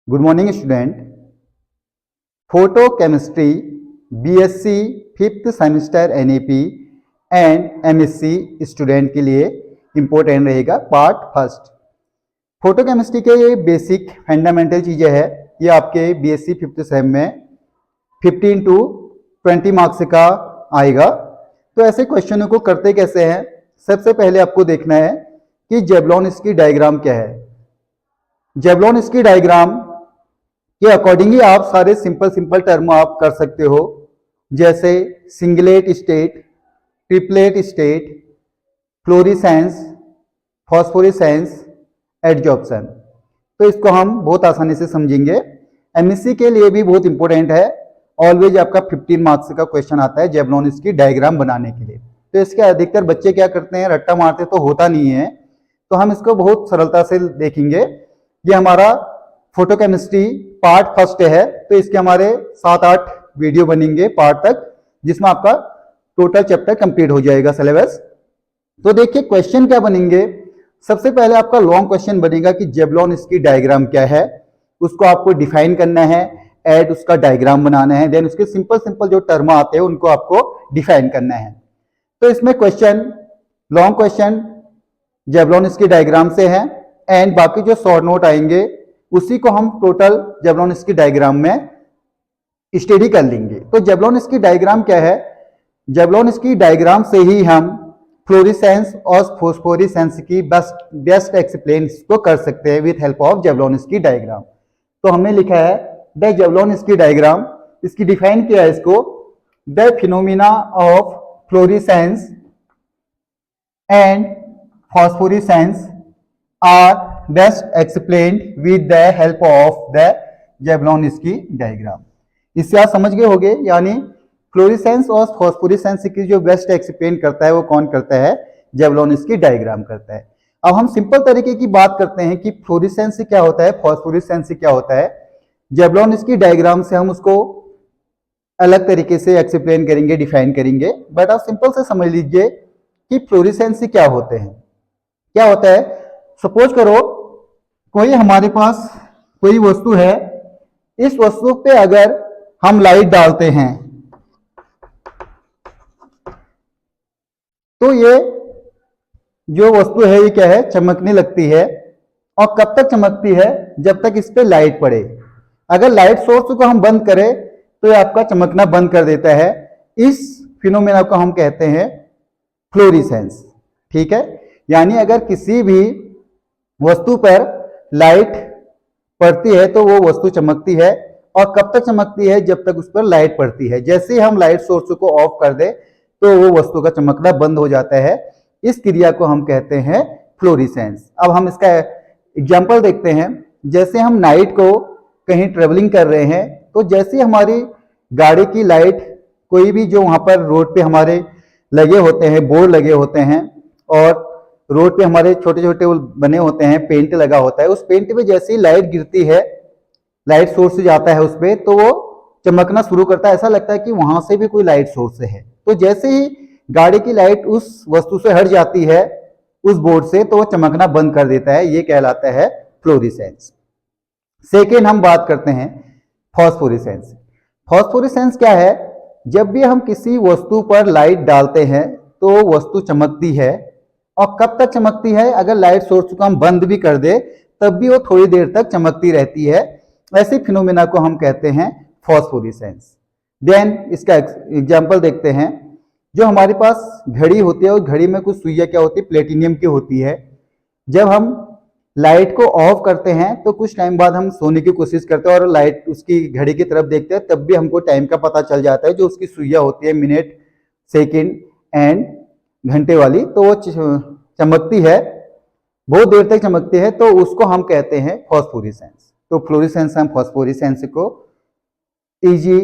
Good morning student. Photo chemistry BSc fifth semester NEP and MSc student के लिए important रहेगा part first. Photo chemistry के ये basic fundamental चीज़ें हैं, ये आपके बीएससी फिफ्थ सेम में 15 to 20 मार्क्स का आएगा। तो ऐसे क्वेश्चनों को करते कैसे हैं, सबसे पहले आपको देखना है कि जेवलॉन इसकी डायग्राम क्या है। जेवलॉन इसकी डायग्राम के अकॉर्डिंगली आप सारे सिंपल टर्म आप कर सकते हो, जैसे singlet state, triplet state, fluorescence, phosphorescence, adsorption. तो इसको हम बहुत आसानी से समझेंगे। एमएससी के लिए भी बहुत इंपॉर्टेंट है, ऑलवेज आपका 15 मार्क्स का क्वेश्चन आता है जेवलॉन इसकी डायग्राम बनाने के लिए। तो इसके अधिकतर बच्चे क्या करते हैं, रट्टा मारते तो होता नहीं है। तो हम इसको बहुत सरलता से देखेंगे। ये हमारा फोटो केमिस्ट्री पार्ट फर्स्ट है, तो इसके हमारे 7-8 वीडियो बनेंगे पार्ट तक, जिसमें आपका टोटल चैप्टर कंप्लीट हो जाएगा सिलेबस। तो देखिए क्वेश्चन क्या बनेंगे। सबसे पहले आपका लॉन्ग क्वेश्चन बनेगा कि जेवलॉन इसकी डायग्राम क्या है, उसको आपको डिफाइन करना है, ऐड उसका डायग्राम बनाना है, देन उसके सिंपल जो टर्म आते हैं उनको आपको डिफाइन करना है। तो इसमें क्वेश्चन लॉन्ग क्वेश्चन जेवलॉन इसकी डायग्राम से है, एंड बाकी जो शॉर्ट नोट आएंगे उसी को हम टोटल जेवलॉन इसकी डायग्राम में स्टडी कर लेंगे। तो जेवलॉन इसकी डायग्राम क्या है, जेवलॉन इसकी डायग्राम से ही हम फ्लोरेसेंस और फॉस्फोरेसेंस की बेस्ट एक्सप्लेन को कर सकते हैं विथ हेल्प ऑफ जेवलॉन इसकी डायग्राम। तो हमने लिखा है द जेवलॉन इसकी डायग्राम, इसकी डिफाइन किया है इसको, the phenomena of fluorescence and phosphorescence are best explained with the help of the Jablonski इसकी डायग्राम। इससे आप समझ गए होंगे, यानी फ्लोरेसेंस और फॉस्फोरेसेंस की जो बेस्ट एक्सप्लेन करता है वो कौन करता है, जेवलॉन इसकी डायग्राम करता है। अब हम सिंपल तरीके की बात करते हैं कि फ्लोरेसेंस क्या होता है, फॉस्फोरेसेंस क्या होता है। जेवलॉन इसकी डायग्राम से हम उसको अलग तरीके से एक्सप्लेन करेंगे, डिफाइन करेंगे, बट आप सिंपल से समझ लीजिए कि फ्लोरेसेंस क्या होते हैं। क्या होता है, सपोज करो कोई हमारे पास कोई वस्तु है, इस वस्तु पे अगर हम लाइट डालते हैं तो ये जो वस्तु है ये क्या है, चमकने लगती है। और कब तक चमकती है, जब तक इस पे लाइट पड़े। अगर लाइट सोर्स को हम बंद करें तो ये आपका चमकना बंद कर देता है। इस फिनोमेना को हम कहते हैं फ्लोरेसेंस। ठीक है, यानी अगर किसी भी वस्तु पर लाइट पड़ती है तो वो वस्तु चमकती है, और कब तक चमकती है, जब तक उस पर लाइट पड़ती है। जैसे ही हम लाइट सोर्स को ऑफ कर दे तो वो वस्तु का चमकना बंद हो जाता है। इस क्रिया को हम कहते हैं फ्लोरेसेंस। अब हम इसका एग्जांपल देखते हैं। जैसे हम नाइट को कहीं ट्रेवलिंग कर रहे हैं, तो जैसे हमारी गाड़ी की लाइट, कोई भी जो वहां पर रोड पे हमारे लगे होते हैं, बोर्ड लगे होते हैं, और रोड पे हमारे छोटे छोटे बने होते हैं, पेंट लगा होता है, उस पेंट पे जैसे ही लाइट गिरती है, लाइट सोर्स से जाता है उस पे, तो वो चमकना शुरू करता है। ऐसा लगता है कि वहां से भी कोई लाइट सोर्स है। तो जैसे ही गाड़ी की लाइट उस वस्तु से हट जाती है, उस बोर्ड से, तो वो चमकना बंद कर देता है। ये कहलाता है फ्लोरेसेंस। सेकेंड हम बात करते हैं फॉस्फोरेसेंस। फॉस्फोरेसेंस क्या है, जब भी हम किसी वस्तु पर लाइट डालते हैं तो वस्तु चमकती है। और कब तक चमकती है, अगर लाइट सोर्स को हम बंद भी कर दे तब भी वो थोड़ी देर तक चमकती रहती है। ऐसे फिनोमेना को हम कहते हैं फॉस्फोरेसेंस। देन इसका एग्जांपल देखते हैं। जो हमारे पास घड़ी होती है, और घड़ी में कुछ सुइयां क्या होती है, प्लेटिनियम की होती है। जब हम लाइट को ऑफ करते हैं तो कुछ टाइम बाद हम सोने की कोशिश करते हैं और लाइट उसकी घड़ी की तरफ देखते हैं, तब भी हमको टाइम का पता चल जाता है। जो उसकी सुइयां होती है, मिनट, सेकेंड एंड घंटे वाली, तो वो चमकती है, बहुत देर तक चमकती है, तो उसको हम कहते हैं फॉस्फोरेसेंस। तो फ्लोरेसेंस, हम फॉस्फोरेसेंस को इजी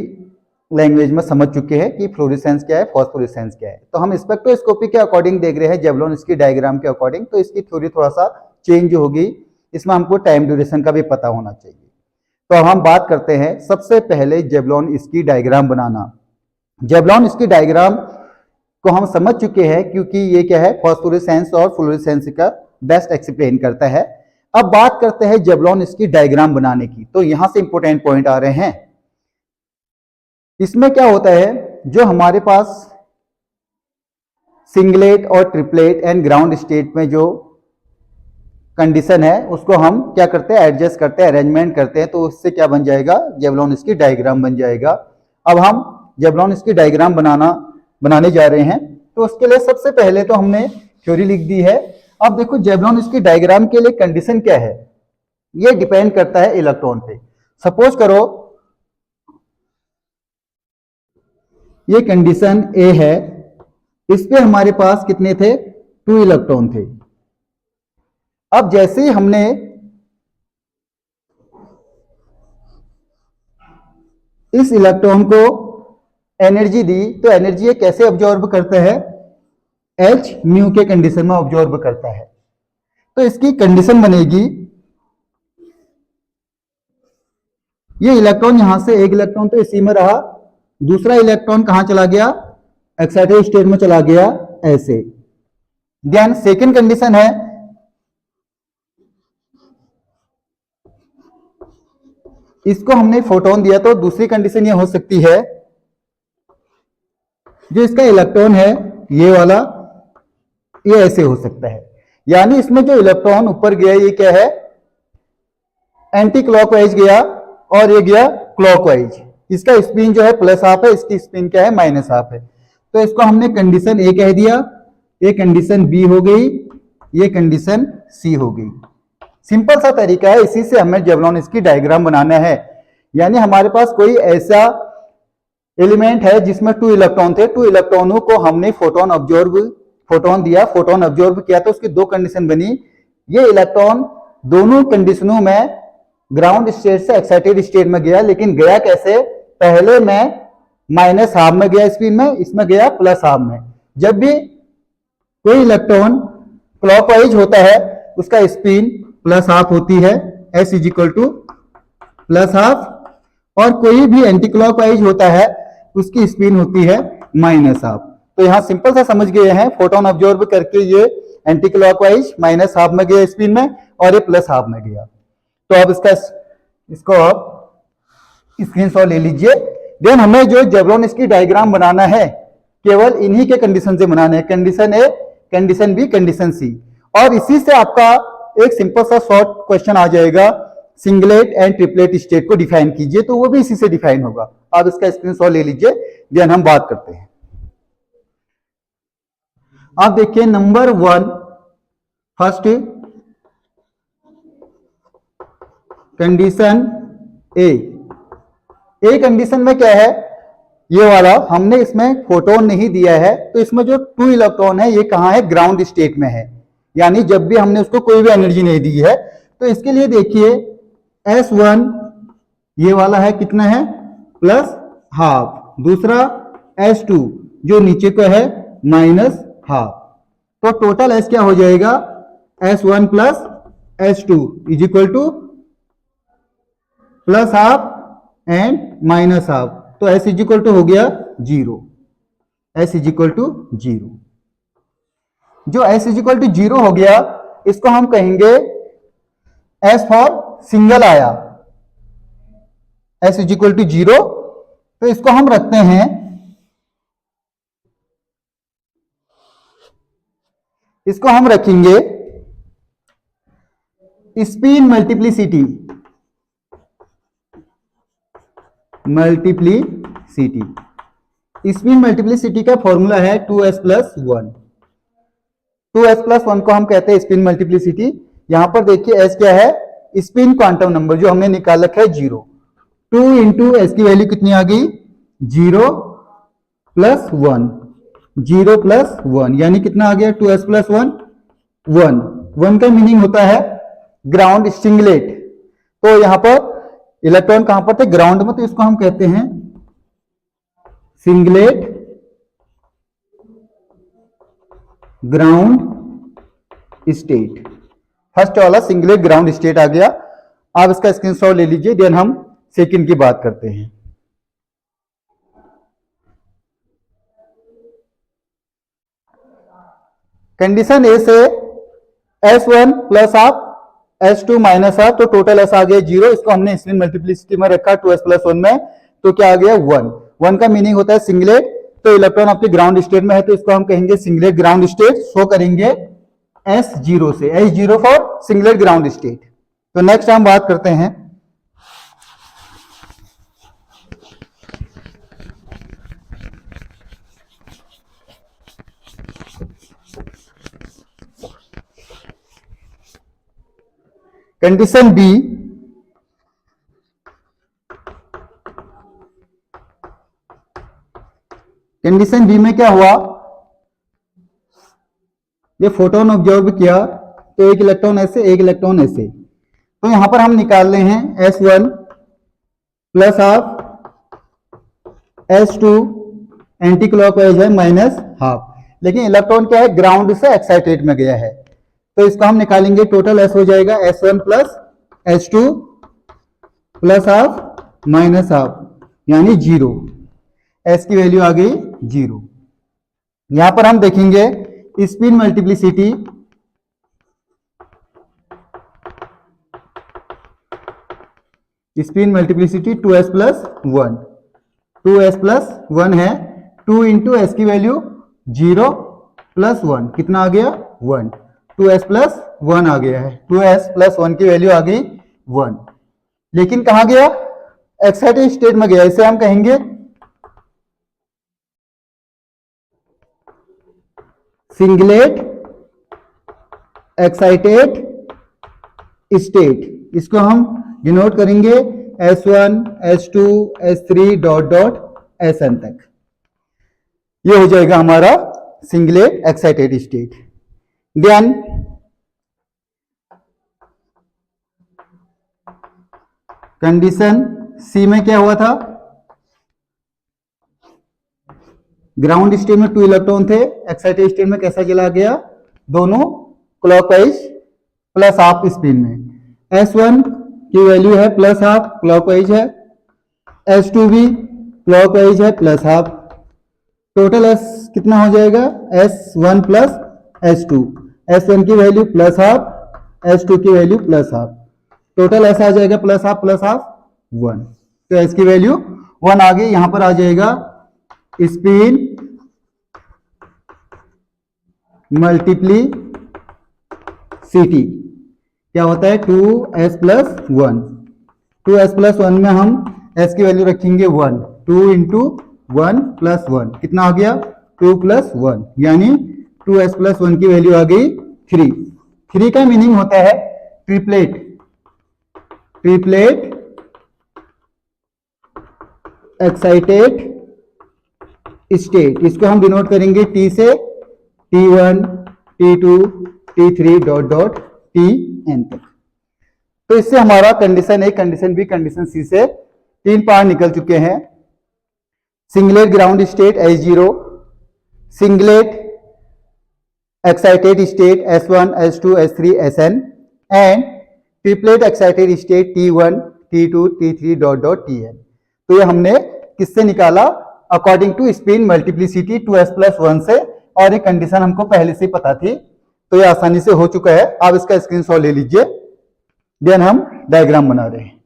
लैंग्वेज में समझ चुके हैं कि फ्लोरेसेंस क्या है, फॉस्फोरेसेंस क्या है। तो हम स्पेक्ट्रोस्कोपी के अकॉर्डिंग देख रहे हैं, जेवलॉन इसकी डायग्राम के अकॉर्डिंग। तो इसकी थ्योरी थोड़ा सा चेंज होगी, इसमें हमको टाइम ड्यूरेशन का भी पता होना चाहिए। तो अब हम बात करते हैं सबसे पहले जेवलॉन इसकी डायग्राम बनाना। जेवलॉन इसकी डायग्राम को हम समझ चुके हैं, क्योंकि ये क्या है, फॉस्फोरेसेंस और फ्लोरेसेंस का बेस्ट एक्सप्लेन करता है। अब बात करते हैं जेवलॉन-स्की डायग्राम बनाने की। तो यहां से इंपॉर्टेंट पॉइंट आ रहे हैं। इसमें क्या होता है, जो हमारे पास सिंगलेट और ट्रिपलेट एंड ग्राउंड स्टेट में जो कंडीशन है उसको हम क्या करते हैं, एडजस्ट करते हैं, अरेंजमेंट करते हैं, तो उससे क्या बन जाएगा, जेवलॉन-स्की डायग्राम बन जाएगा। अब हम जेवलॉन-स्की डायग्राम बनाने जा रहे हैं। तो उसके लिए सबसे पहले तो हमने थ्योरी लिख दी है। अब देखो जेवलॉन-स्की डायग्राम के लिए कंडीशन क्या है, ये डिपेंड करता है इलेक्ट्रॉन पे। सपोज करो ये कंडीशन ए है, इस पे हमारे पास कितने थे, 2 इलेक्ट्रॉन थे। अब जैसे ही हमने इस इलेक्ट्रॉन को एनर्जी दी, तो एनर्जी ये कैसे ऑब्जॉर्ब करता है, एच म्यू के कंडीशन में ऑब्जॉर्ब करता है। तो इसकी कंडीशन बनेगी, ये इलेक्ट्रॉन यहां से, एक इलेक्ट्रॉन तो इसी में रहा, दूसरा इलेक्ट्रॉन कहां चला गया, एक्साइटेड स्टेट में चला गया, ऐसे। देन सेकंड कंडीशन है, इसको हमने फोटोन दिया, तो दूसरी कंडीशन ये हो सकती है, जो इसका इलेक्ट्रॉन है ये वाला, ये ऐसे हो सकता है। यानी इसमें जो इलेक्ट्रॉन ऊपर गया ये क्या है, एंटी क्लॉकवाइज गया और ये गया क्लॉकवाइज। इसका स्पिन जो है प्लस हाफ है, इसकी स्पिन क्या है, माइनस हाफ है। तो इसको हमने कंडीशन ए कह दिया, ये कंडीशन बी हो गई, ये कंडीशन सी हो गई। सिंपल सा तरीका है, इसी से हमें जेवलॉन-स्की डायग्राम बनाना है। यानी हमारे पास कोई ऐसा एलिमेंट है जिसमें 2 इलेक्ट्रॉन थे, 2 इलेक्ट्रॉनों को हमने फोटोन दिया, फोटोन ऑब्जॉर्व किया, तो उसकी 2 कंडीशन बनी। ये इलेक्ट्रॉन दोनों कंडीशनों में ग्राउंड स्टेट से एक्साइटेड स्टेट में गया, लेकिन गया कैसे, पहले में माइनस हाफ में गया स्पिन में, इसमें गया प्लस हाफ में। जब भी कोई इलेक्ट्रॉन क्लॉकवाइज होता है उसका स्पिन प्लस हाफ होती है, S is equal two plus half, और कोई भी एंटी क्लॉकवाइज होता है उसकी स्पिन होती है माइनस हाफ। तो यहां सिंपल सा समझ गए हैं, फोटोन ऑब्जॉर्ब करके ये एंटी क्लॉकवाइज माइनस हाफ में गया स्पिन में, और ये प्लस हाफ में गया। तो अब इसको आप स्क्रीनशॉट ले लीजिए। देन हमें जो जेवलॉन-स्की डायग्राम बनाना है, केवल इन्हीं के कंडीशन से बनाना है, condition A, condition B, condition सी। और इसी से आपका एक सिंपल सा शॉर्ट क्वेश्चन आ जाएगा, सिंगलेट एंड ट्रिपलेट स्टेट को डिफाइन कीजिए, तो वो भी इसी से डिफाइन होगा। आप इसका स्क्रीनशॉट ले लीजिए, देन हम बात करते हैं। आप देखिए number 1, first condition A condition में क्या है, ये वाला हमने इसमें फोटोन नहीं दिया है, तो इसमें जो 2 इलेक्ट्रॉन है ये कहां है, ग्राउंड स्टेट में है। यानी जब भी हमने उसको कोई भी एनर्जी नहीं दी है, तो इसके लिए देखिए S1 ये वाला है, कितना है, प्लस हाफ, दूसरा S2 जो नीचे का है माइनस हाफ। तो टोटल S क्या हो जाएगा, S1 plus S2 is equal two plus half and minus half. तो S इज इक्वल टू हो गया 0, S इज इक्वल टू 0। जो S इज इक्वल टू 0 हो गया, इसको हम कहेंगे S फॉर सिंगल आया, S इज इक्वल टू 0। तो इसको हम रखते हैं, इसको हम रखेंगे स्पिन मल्टीप्लिसिटी, स्पिन मल्टीप्लिसिटी का फॉर्मूला है 2s प्लस 1। 2s प्लस 1 को हम कहते हैं स्पिन मल्टीप्लिसिटी। यहां पर देखिए s क्या है, स्पिन क्वांटम नंबर जो हमने निकाल रखा है 0। 2 इंटू एस की वैल्यू कितनी आ गई, 0 प्लस 1, 0 प्लस 1 यानी कितना आ गया, 2s प्लस 1, 1 का मीनिंग होता है ग्राउंड सिंगलेट। तो यहां पर इलेक्ट्रॉन कहां पर थे, ग्राउंड में, तो इसको हम कहते हैं सिंगलेट ग्राउंड स्टेट। फर्स्ट वाला सिंगलेट ग्राउंड स्टेट आ गया। आप इसका स्क्रीनशॉट ले लीजिए, देन हम सेकंड की बात करते हैं। कंडीशन ए से S1 plus half S2 minus half, तो टोटल S आ गया 0। इसको हमने स्पिन मल्टीप्लिसिटी में रखा 2s प्लस 1 में, तो क्या आ गया 1। 1 का मीनिंग होता है सिंगलेट, तो इलेक्ट्रॉन आपके ग्राउंड स्टेट में है तो इसको हम कहेंगे सिंगलेट ग्राउंड स्टेट, शो करेंगे S0 से, S0 for singlet ground state. तो नेक्स्ट हम बात करते हैं कंडीशन बी। कंडीशन बी में क्या हुआ, ये फोटोन ऑब्जर्व किया तो एक इलेक्ट्रॉन ऐसे एक इलेक्ट्रॉन ऐसे, तो यहां पर हम निकाल रहे हैं S1 plus half, S2 anti clockwise है माइनस हाफ, लेकिन इलेक्ट्रॉन क्या है ग्राउंड से एक्साइटेड में गया है, तो इसको हम निकालेंगे, टोटल S हो जाएगा S1 plus S2 plus half minus half यानी 0। S की वैल्यू आ गई 0। यहां पर हम देखेंगे spin multiplicity, spin multiplicity 2s plus 1, 2s plus 1 है, 2 इंटू एस की वैल्यू 0 प्लस 1 कितना आ गया 1, 2s प्लस 1 आ गया है, 2s प्लस 1 की वैल्यू आ गई 1। लेकिन कहां गया, एक्साइटेड स्टेट में गया, इसे हम कहेंगे सिंगलेट एक्साइटेड स्टेट। इसको हम डिनोट करेंगे S1 S2 S3 dot dot Sn तक। ये हो जाएगा हमारा singlet excited state. Then condition C में क्या हुआ था, ग्राउंड स्टेट में 2 इलेक्ट्रॉन थे, एक्साइटेड स्टेट में कैसा चला गया, दोनों क्लॉकवाइज प्लस हाफ स्पिन में। S1 की वैल्यू है प्लस हाफ, क्लॉकवाइज है, S2 भी क्लॉकवाइज है प्लस हाफ, टोटल S कितना हो जाएगा S1 प्लस S2, S1 की वैल्यू प्लस हाफ, S2 की value plus half, total S आ जाएगा प्लस हाफ 1, तो S की वैल्यू 1 आ गई। यहां पर आ जाएगा स्पिन मल्टीप्लिसिटी क्या होता है 2s प्लस 1, 2s प्लस 1 में हम s की वैल्यू रखेंगे 1, 2 इंटू 1 प्लस 1 कितना आ गया 2 प्लस 1 यानी 2s प्लस 1 की वैल्यू आ गई 3। 3 का मीनिंग होता है ट्रिपलेट, ट्रिपलेट एक्साइटेड स्टेट। इसको हम डिनोट करेंगे T से, T1 T2 T3 dot dot Tn तक। तो इससे हमारा condition A, condition B, condition C से 3 पार्ट निकल चुके हैं। Singlet ground state S0, singlet excited state S1 S2 S3 Sn and triplet excited state T1 T2 T3 dot dot Tn। तो ये हमने किससे निकाला, according to spin multiplicity 2s plus 1 से, और ये कंडीशन हमको पहले से पता थी, तो ये आसानी से हो चुका है। आप इसका स्क्रीनशॉट ले लीजिए। देन हम डायग्राम बना रहे हैं।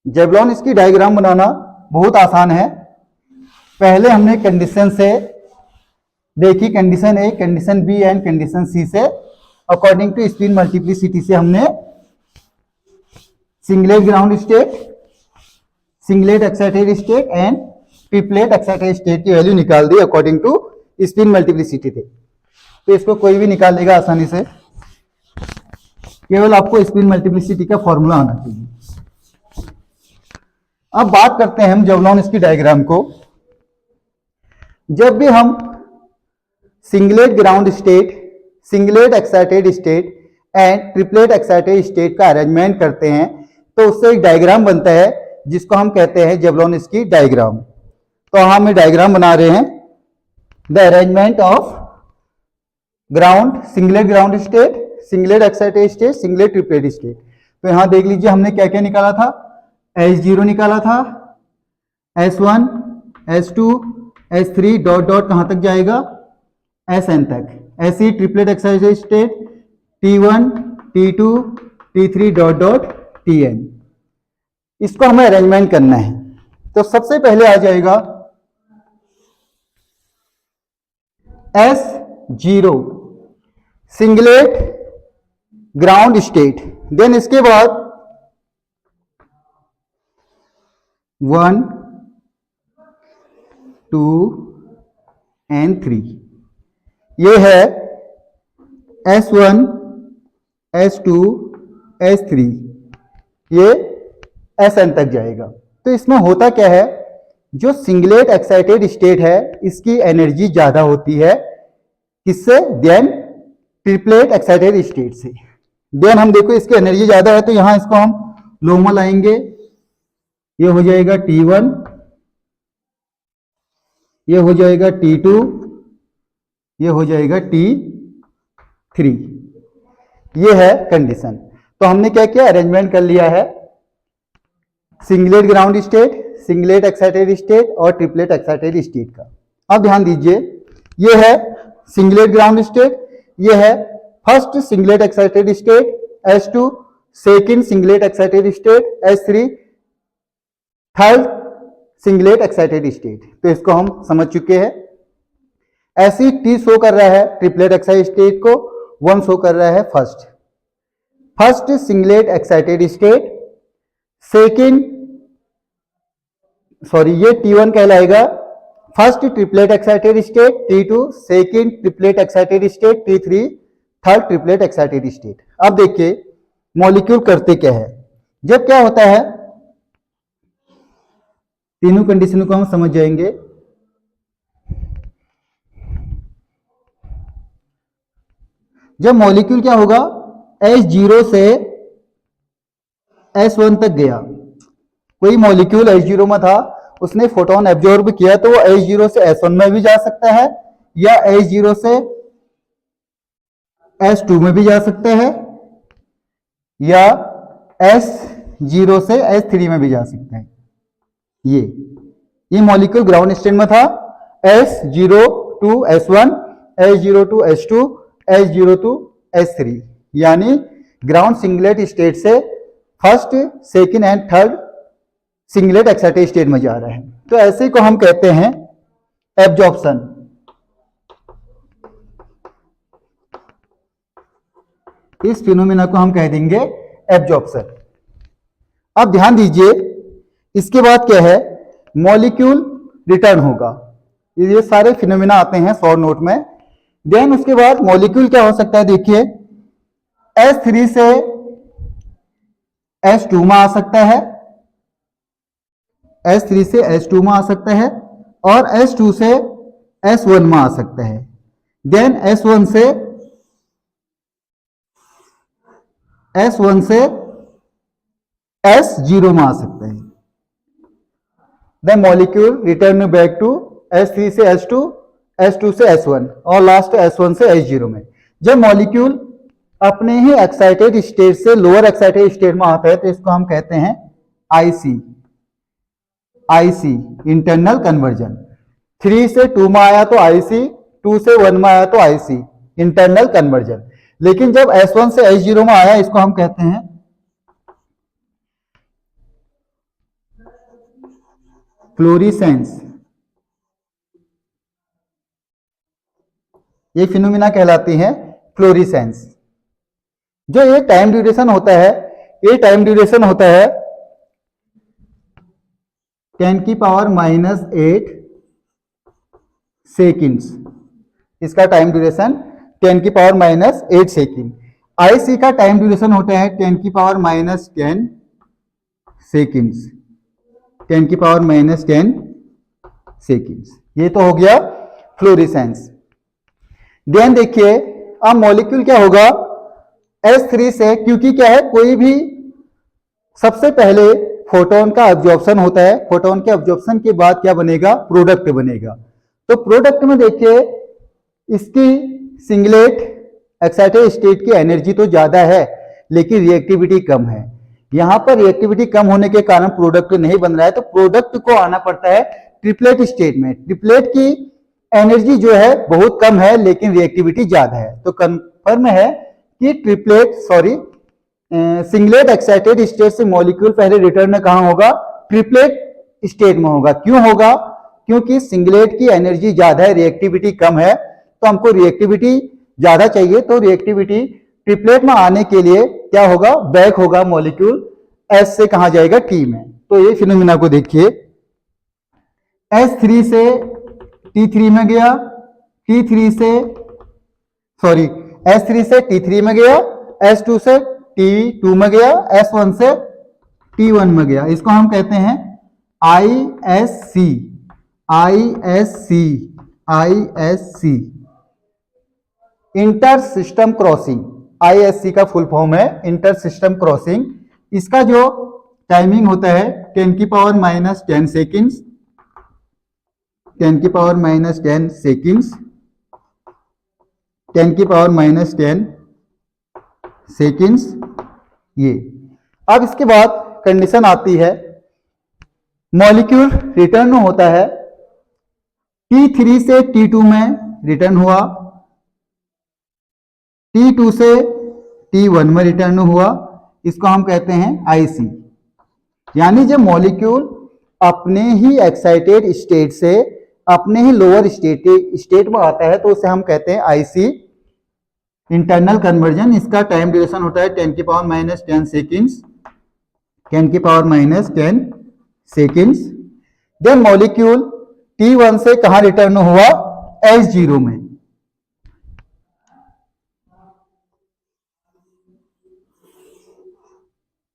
जेवलॉन इसकी डायग्राम बनाना बहुत आसान है। पहले हमने कंडीशन से देखी, condition A, condition B and condition C से अकॉर्डिंग टू स्पिन मल्टीप्लिसिटी से हमने singlet ground state, singlet excited state and triplet excited state की वैल्यू निकाल दी अकॉर्डिंग टू स्पिन मल्टीप्लिसिटी थे। तो इसको कोई भी निकाल लेगा आसानी से, केवल आपको स्पिन मल्टीप्लिसिटी का फॉर्मूला आना चाहिए। अब बात करते हैं हम जेवलॉन इसकी डायग्राम को। जब भी हम singlet ground state, singlet excited state and triplet excited state का अरेंजमेंट करते हैं तो उससे एक डायग्राम बनता है जिसको हम कहते हैं जेवलॉनस्की डायग्राम। तो हम डायग्राम बना रहे हैं, the arrangement of ground, singlet ground state, singlet excited state, singlet triplet state. तो यहां देख लीजिए हमने क्या क्या निकाला था, S0 निकाला था, S1 S2 S3 dot dot कहां तक जाएगा, Sn तक। ऐसी triplet excited state T1 T2 T3 dot dot Tn। इसको हमें अरेंजमेंट करना है। तो सबसे पहले आ जाएगा S0 singlet ground state. Then इसके बाद 1 2 and 3 ये है S1 S2 S3, ये Sn तक जाएगा। तो इसमें होता क्या है, जो सिंगलेट एक्साइटेड स्टेट है इसकी एनर्जी ज्यादा होती है किससे, देन ट्रिपलेट एक्साइटेड स्टेट से। देन हम देखो इसकी एनर्जी ज्यादा है तो यहां इसको हम लोमा लाएंगे, ये हो जाएगा T1, ये हो जाएगा T2, ये हो जाएगा T3। ये है कंडीशन। तो हमने क्या किया, अरेंजमेंट कर लिया है singlet ground state, singlet excited state और ट्रिपलेट एक्साइटेड स्टेट का। अब ध्यान दीजिए, ये है सिंगलेट ग्राउंड स्टेट, ये है first singlet excited state S2, second singlet excited state S3, third singlet excited state. तो इसको हम समझ चुके हैं। ऐसी T शो कर रहा है ट्रिपलेट एक्साइटेड स्टेट को, 1 शो कर रहा है first singlet excited state, second ये T1 कहलाएगा first triplet excited state, T2 second triplet excited state, T3 third triplet excited state. अब देखिए मॉलिक्यूल करते क्या है, जब क्या होता है, तीनों कंडीशनों को हम समझ जाएंगे। जब मॉलिक्यूल क्या होगा, H0 से S1 तक गया, कोई मॉलिक्यूल H0 में था, उसने फोटोन एब्जॉर्ब किया तो वो H0 से S1 में भी जा सकता है या H0 से S2 में भी जा सकता है या S0 से S3 में भी जा सकता है। ये मॉलिक्यूल ग्राउंड स्टेट में था, S0 to S1, S0 to S2, S0 to S3, यानी ग्राउंड सिंगलेट स्टेट से first second and third singlet excited state में जा रहा है। तो ऐसे को हम कहते हैं एब्जॉर्प्शन। इस फिनोमेना को हम कह देंगे एब्जॉर्प्शन। अब ध्यान दीजिए, इसके बाद क्या है, मॉलिक्यूल रिटर्न होगा। ये सारे फिनोमेना आते हैं शॉर्ट नोट में। देन उसके बाद मॉलिक्यूल क्या हो सकता है, देखिए S3 से S2 में आ सकता है, S3 से S2 में आ सकता है और S2 से S1 में आ सकता है। देन S1 से S0 में आ सकता है। The molecule return back to S3 से S2, S2 से S1 और लास्ट S1 से S0 में। जब मॉलिक्यूल अपने ही एक्साइटेड स्टेट से लोअर एक्साइटेड स्टेट में आता है तो इसको हम कहते हैं IC इंटरनल कन्वर्जन। 3 से 2 में आया तो IC, 2 से 1 में आया तो IC इंटरनल कन्वर्जन। लेकिन जब S1 से S0 में आया, इसको हम कहते हैं फ्लोरिसेंस। ये फिनोमिना कहलाती है फ्लोरिसेंस। जो ये टाइम ड्यूरेशन होता है, ये टाइम ड्यूरेशन होता है 10⁻⁸ सेकेंड्स। इसका टाइम ड्यूरेशन 10⁻⁸ सेकेंड। IC का टाइम ड्यूरेशन होता है 10⁻⁻10 सेकेंड्स, 10⁻⁻10 सेकेंड्स। ये तो हो गया फ्लोरिसेंस। देन देखिए अब मॉलिक्यूल क्या होगा, S3 से, क्योंकि क्या है, कोई भी सबसे पहले फोटोन का एब्जॉर्प्शन होता है, फोटोन के एब्जॉर्प्शन के बाद क्या बनेगा, प्रोडक्ट बनेगा। तो प्रोडक्ट में देखिए इसकी सिंगलेट एक्साइटेड स्टेट की एनर्जी तो ज्यादा है लेकिन रिएक्टिविटी कम है। यहां पर रिएक्टिविटी कम होने के कारण प्रोडक्ट नहीं बन रहा है, तो प्रोडक्ट को आना पड़ता है ट्रिपलेट स्टेट में। ट्रिपलेट की एनर्जी जो है बहुत कम है लेकिन रिएक्टिविटी ज्यादा है, तो कंफर्म है कि सिंगलेट एक्साइटेड स्टेट से मॉलिक्यूल पहले रिटर्न कहां होगा, ट्रिपलेट स्टेट में होगा। क्यों होगा, क्योंकि सिंगलेट की एनर्जी ज्यादा है, रिएक्टिविटी कम है, तो हमको रिएक्टिविटी ज्यादा चाहिए, तो रिएक्टिविटी ट्रिपलेट में आने के लिए क्या होगा, बैक होगा मॉलिक्यूल एस से कहां जाएगा, टी में। तो ये फिनोमिना को देखिए, S3 से T3 में गया, S3 से T3 में गया, S2 से T2 में गया, S1 से T1 में गया। इसको हम कहते हैं ISC। Inter system crossing, ISC का फुल फॉर्म है इंटर सिस्टम क्रॉसिंग। इसका जो टाइमिंग होता है 10 की पावर माइनस 10 सेकेंड्स, 10 की पावर माइनस 10 सेकेंड्स, 10 की पावर माइनस 10 सेकेंड्स ये। अब इसके बाद कंडीशन आती है, मॉलिक्यूल रिटर्न होता है T3 से T2 में रिटर्न हुआ, T2 से T1 में रिटर्न हुआ, इसको हम कहते हैं IC। यानी जब मॉलिक्यूल अपने ही एक्साइटेड स्टेट से अपने ही लोअर स्टेट में आता है तो उसे हम कहते हैं IC, इंटरनल कन्वर्जन। इसका टाइम ड्यूरेशन होता है 10 की पावर माइनस 10 सेकेंड्स, 10 की power minus 10 seconds. Then molecule T1 से कहां रिटर्न हुआ, S0 में।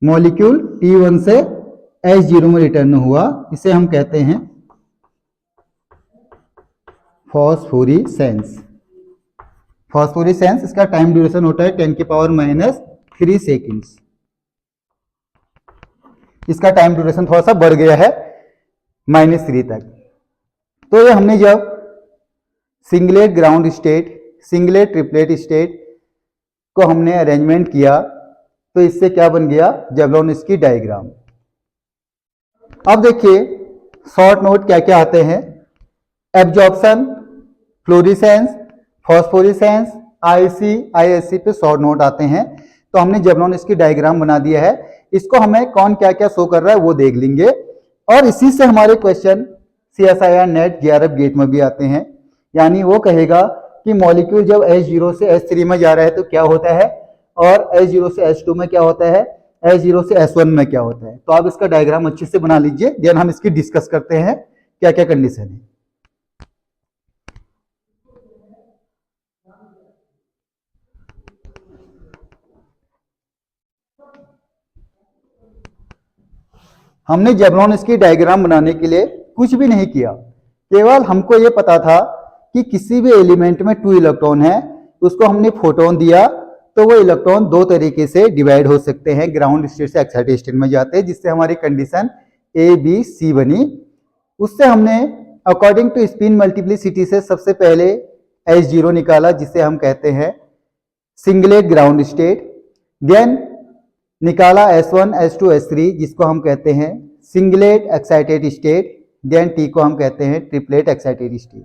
मॉलिक्यूल T1 से S0 में रिटर्न हुआ, इसे हम कहते हैं फॉस्फोरेसेंस। फॉस्फोरेसेंस, इसका टाइम ड्यूरेशन होता है 10 की पावर माइनस 3 सेकेंड्स। इसका टाइम ड्यूरेशन थोड़ा सा बढ़ गया है -3 तक। तो ये हमने जब singlet ground state, singlet triplet state को हमने अरेंजमेंट किया तो इससे क्या बन गया, जेवलॉनस्की डायग्राम। अब देखिए शॉर्ट नोट क्या क्या आते हैं, एब्जॉर्प्शन, फ्लोरेसेंस, फॉस्फोरेसेंस, ISC पे शॉर्ट नोट आते हैं। तो हमने जेवलॉनस्की डायग्राम बना दिया है, इसको हमें कौन क्या क्या शो कर रहा है वो देख लेंगे। और इसी से हमारे question CSIR NET JRF GATE में भी आते हैं। यानी वो कहेगा कि मॉलिक्यूल जब S0 से S3 में जा रहा है तो क्या होता है, और S0 से S2 में क्या होता है, S0 से S1 में क्या होता है। तो आप इसका डायग्राम अच्छे से बना लीजिए, देन हम इसकी डिस्कस करते हैं क्या क्या कंडीशन है। हमने जेवलॉनस्की डायग्राम बनाने के लिए कुछ भी नहीं किया, केवल हमको ये पता था कि किसी भी एलिमेंट में 2 इलेक्ट्रॉन है, उसको हमने फोटोन दिया तो वो इलेक्ट्रॉन 2 तरीके से डिवाइड हो सकते हैं, ग्राउंड स्टेट से एक्साइटेड स्टेट में जाते हैं, जिससे हमारी कंडीशन ABC बनी। उससे हमने अकॉर्डिंग टू स्पिन मल्टीप्लिसिटी से सबसे पहले S0 निकाला, जिसे हम कहते हैं सिंगलेट ग्राउंड स्टेट। देन निकाला S1, S2, S3, जिसको हम कहते हैं singlet excited state. Then T को हम कहते हैं ट्रिपलेट एक्साइटेड स्टेट।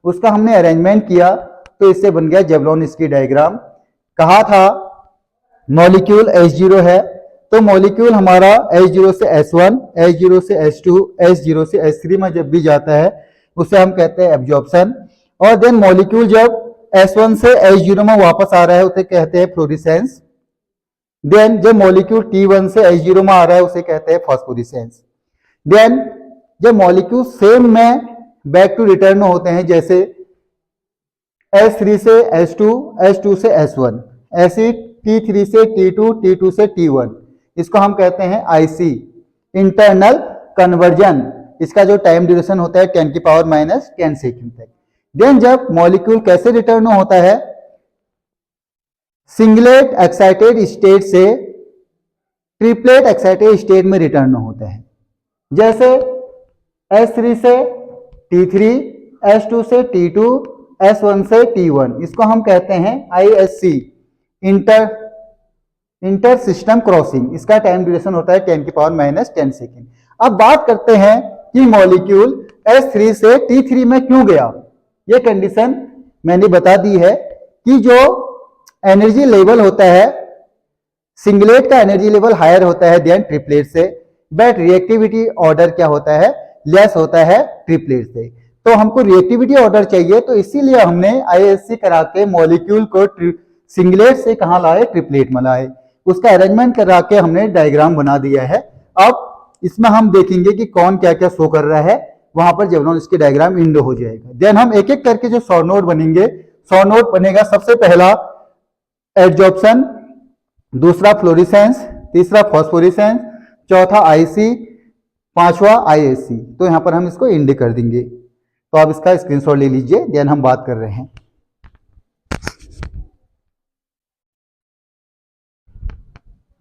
उसका हमने अरेंजमेंट किया तो इससे बन गया जेवलॉनस्की डायग्राम। कहा था मॉलिक्यूल S0 है, तो मॉलिक्यूल हमारा S0 से S1, S0 से S2, S0 से S3 में जब भी जाता है उसे हम कहते हैं एब्जॉर्प्शन। और देन मॉलिक्यूल जब S1 से S0 में वापस आ रहा है उसे कहते हैं फ्लोरेसेंस। देन जब मॉलिक्यूल T1 से S0 में आ रहा है उसे कहते हैं फॉस्फोरेसेंस। देन जब मॉलिक्यूल सेम में बैक टू रिटर्न होते हैं, जैसे S3 से S2, S2 से S1, ऐसे T3 से T2, T2 से T1, इसको हम कहते हैं IC, इंटरनल कन्वर्जन। इसका जो टाइम ड्यूरेशन होता है 10 की पावर माइनस 10 सेकेंड तक। देन जब मॉलिक्यूल कैसे रिटर्न होता है, सिंगलेट एक्साइटेड स्टेट से ट्रिपलेट एक्साइटेड स्टेट में रिटर्न होता है। जैसे S3 से T3, S2 से T2, S1 से T1, इसको हम कहते हैं ISC, इंटर सिस्टम क्रॉसिंग, इसका टाइम ड्यूरेशन होता है 10⁻⁻10 सेकेंड। अब बात करते हैं कि मॉलिक्यूल S3 से T3 में क्यों गया। ये कंडीशन मैंने बता दी है कि जो एनर्जी लेवल होता है, सिंगलेट का एनर्जी लेवल हायर होता है देन ट्रिपलेट से, बट रिएक्टिविटी ऑर्डर क्या होता है, लेस होता है ट्रिपलेट से। तो हमको रिएक्टिविटी ऑर्डर चाहिए, तो इसीलिए हमने ISC करा के मॉलिक्यूल को सिंगलेट से कहां लाए, ट्रिपलेट में लाए। उसका अरेंजमेंट करा के हमने डायग्राम बना दिया है। अब इसमें हम देखेंगे कि कौन क्या क्या शो कर रहा है, वहां पर जब इसके डायग्राम इंडो हो जाएगा। देन हम एक एक करके जो सॉ नोड बनेंगे, सॉ नोड बनेगा सबसे पहला एडजॉर्प्शन, दूसरा फ्लोरेसेंस, तीसरा फॉस्फोरेसेंस, चौथा IC, पांचवा ISC। तो यहां पर हम इसको इंड कर देंगे। तो आप इसका स्क्रीनशॉट ले लीजिए, देन हम बात कर रहे हैं।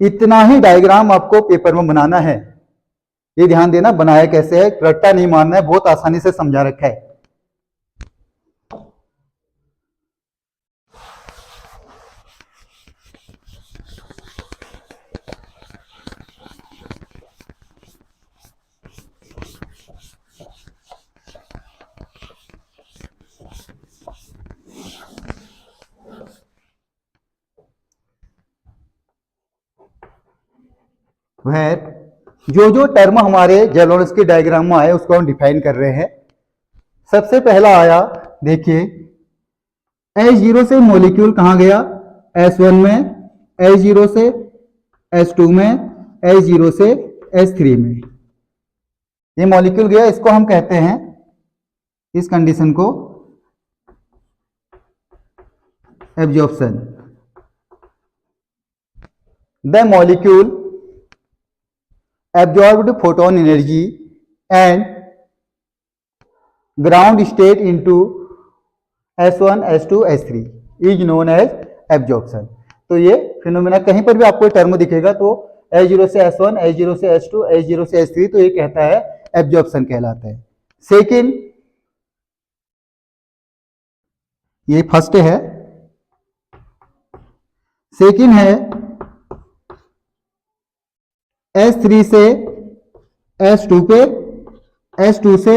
इतना ही डायग्राम आपको पेपर में बनाना है, ये ध्यान देना। बनाया कैसे है, रट्टा नहीं मारना है, बहुत आसानी से समझा रखा है। वह जो टर्म हमारे जेलोन्स्की डायग्राम में आए उसको हम डिफाइन कर रहे हैं। सबसे पहला आया, देखिए H0 से मॉलिक्यूल कहां गया, S1 में, H0 से S2 में, H0 से S3 में। ये मॉलिक्यूल गया, इसको हम कहते हैं, इस कंडीशन को absorption. The molecule absorbed photon energy and ground state into S1, S2, S3 is known as absorption। तो ये फिनोमेना कहीं पर भी आपको टर्म दिखेगा तो H0 से S1, H0 से S2, H0 से S3, तो ये कहता है एब्जॉर्प्शन कहलाता है। सेकेंड, ये फर्स्ट है। सेकेंड है S3 से S2 पे, S2 से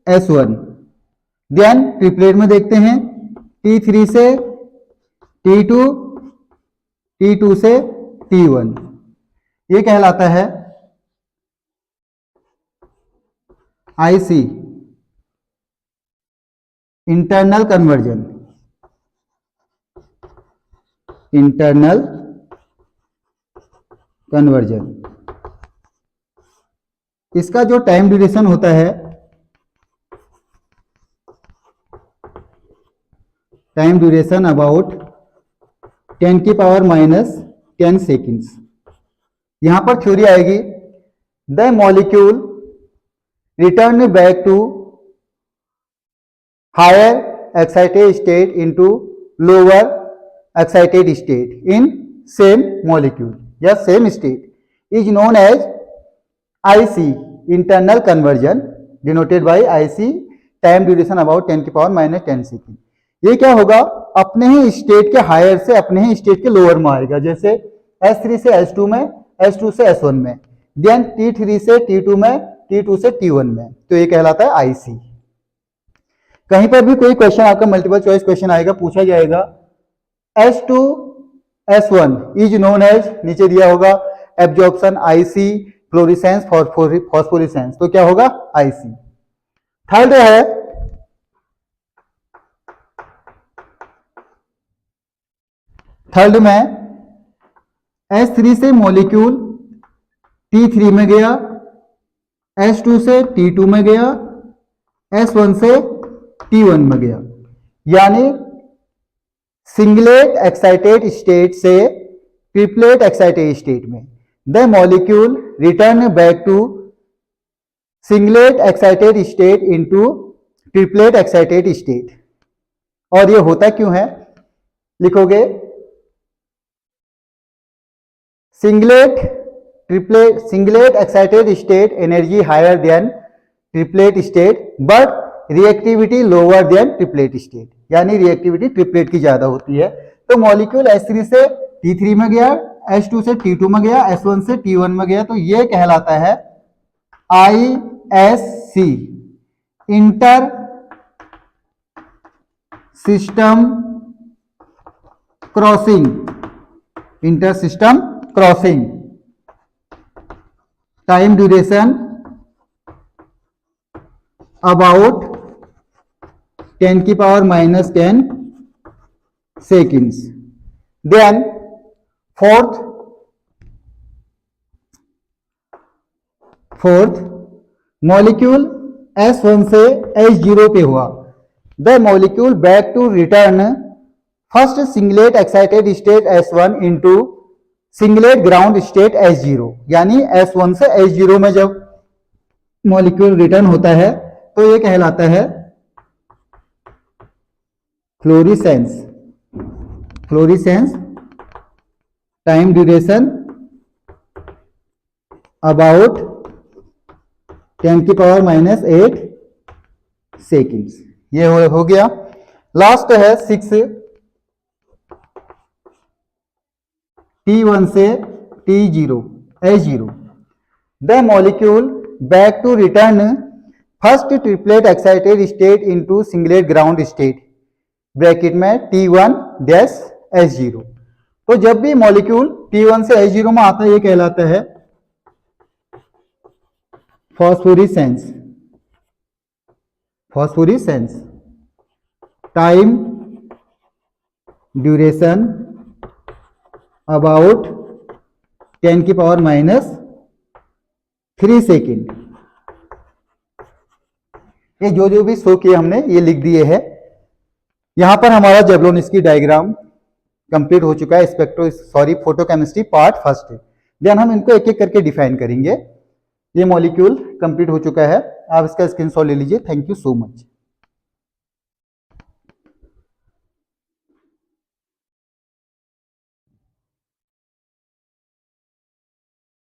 S1। देन ट्रिपलेट में देखते हैं T3 से T2, T2 से T1। ये कहलाता है IC, internal conversion. Internal conversion, इसका जो टाइम ड्यूरेशन होता है, टाइम ड्यूरेशन अबाउट 10⁻⁻10 सेकेंड्स। यहां पर थ्योरी आएगी, the molecule return back to higher excited state into lower excited state in same molecule या same state is known as IC, internal conversion, denoted by IC, time duration about 10⁻⁻10 second. ये क्या होगा, अपने ही state के higher से अपने ही state के lower में आएगा। जैसे S3 से S2 में, S2 से S1 में, देन T3 से T2 में, T2 से T1 में। तो ये कहलाता है IC। कहीं पर भी कोई क्वेश्चन आपका मल्टीपल चॉइस क्वेश्चन आएगा, पूछा जाएगा S2 S1 is known as, नीचे दिया होगा एब्जॉर्प्शन IC, फ्लोरेसेंस, फॉस्फोरेसेंस, तो क्या होगा IC। थर्ड है थर्ड में S3 से मॉलिक्यूल T3 में गया, S2 से T2 में गया, S1 से T1 में गया, यानी सिंगलेट एक्साइटेड स्टेट से ट्रिपलेट एक्साइटेड स्टेट में। The molecule return back to singlet excited state into triplet excited state. और ये होता क्यों है, लिखोगे singlet excited state energy higher than triplet state but reactivity lower than triplet state, यानी reactivity triplet की ज्यादा होती है। तो मॉलिक्यूल S3 से T3 में गया, H2 से T2 में गया, S1 से T1 में गया, तो ये कहलाता है ISC, inter system crossing, inter system crossing. Time duration about 10⁻10 seconds. Then fourth molecule S1 से H0 पे हुआ, the molecule back to return first singlet excited state S1 into singlet ground state H0, यानी S1 से H0 में जब molecule return होता है तो ये कहलाता है florescence. Florescence, time duration about 10⁻8 seconds. ये हो गया। लास्ट है 6, T1 से T0 H0, the molecule back to return first triplet excited state into singlet ground state, bracket में T1 डैश H0। तो जब भी मॉलिक्यूल T1 से H0 में आता है ये कहलाता है फॉस्फोरिसेंस। फॉस्फोरिसेंस, टाइम ड्यूरेशन अबाउट 10⁻³ सेकेंड। ये जो भी शो किए हमने ये लिख दिए हैं। यहां पर हमारा जेवलॉन्स्की डायग्राम कंप्लीट हो चुका है, फोटोकेमिस्ट्री पार्ट फर्स्ट। देन हम इनको एक एक करके डिफाइन करेंगे। ये मॉलिक्यूल कंप्लीट हो चुका है, आप इसका स्क्रीनशॉट ले लीजिए। Thank you so much.